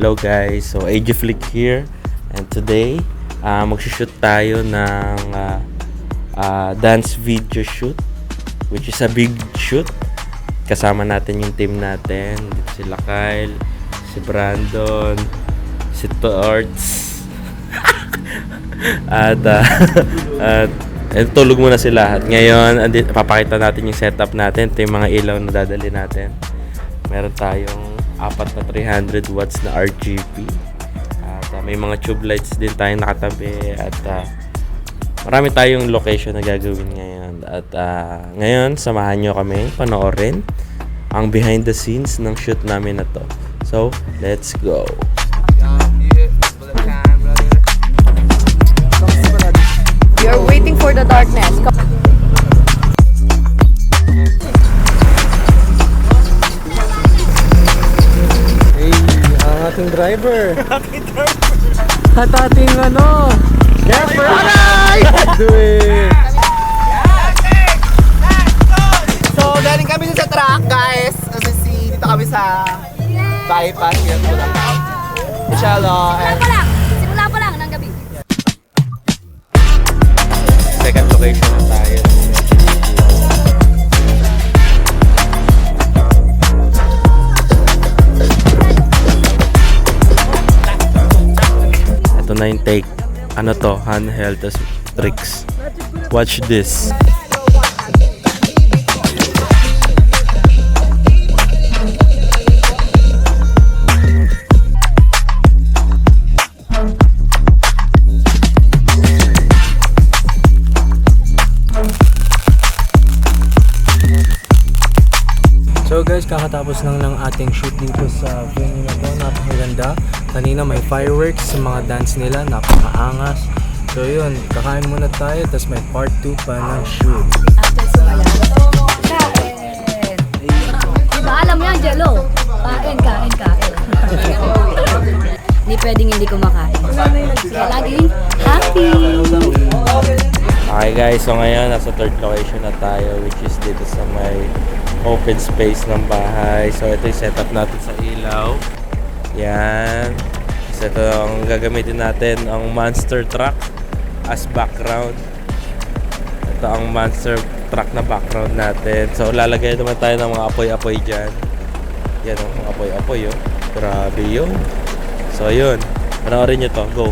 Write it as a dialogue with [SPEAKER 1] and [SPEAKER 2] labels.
[SPEAKER 1] Hello guys, so AJ Flick here, and today magsushoot tayo ng dance video shoot, which is a big shoot. Kasama natin yung team natin, dito sila Kyle, si Brandon, si Torts at tulog muna sila. At ngayon papakita natin yung setup natin. Ito yung mga ilaw na dadali natin. Meron tayong apat na 300 watts na RGB at may mga tube lights din tayong nakatabi at marami tayong location na gagawin ngayon at ngayon samahan nyo kami panoorin ang behind the scenes ng shoot namin na to. So let's go.
[SPEAKER 2] We are waiting for the darkness.
[SPEAKER 3] Ating driver. At ating Jeffrey. Do it.
[SPEAKER 4] So, galing kami sa truck, guys. Kasi dito kami sa bypass. Yan po lang. Inshallah.
[SPEAKER 2] Simula pa lang ng gabi.
[SPEAKER 1] Second location na tayo. Ito na yung take. Ano to? Handheld as tricks. Watch this.
[SPEAKER 3] So guys, kakatapos lang ng ating shoot dito sa venue na to. Napakaganda. Kanina may fireworks sa mga dance nila. Napakaangas. So yun, kakain muna tayo. Tapos may part 2 pa ng shoot.
[SPEAKER 2] After sumaya. Kain! Diba alam mo yan, Jello? Kain. Hindi pwedeng hindi kumakain. Kaya laging happy!
[SPEAKER 1] Okay guys, so ngayon nasa third location na tayo, which is dito sa may open space ng bahay. So ito yung setup natin sa ilaw. Yan. So ito ang gagamitin natin, ang monster truck as background. Ito ang monster truck na background natin. So lalagay naman tayo ng mga apoy-apoy dyan. Yan o, mga apoy-apoy yun. Grabe yun. So yun, panoorin nyo to. Go!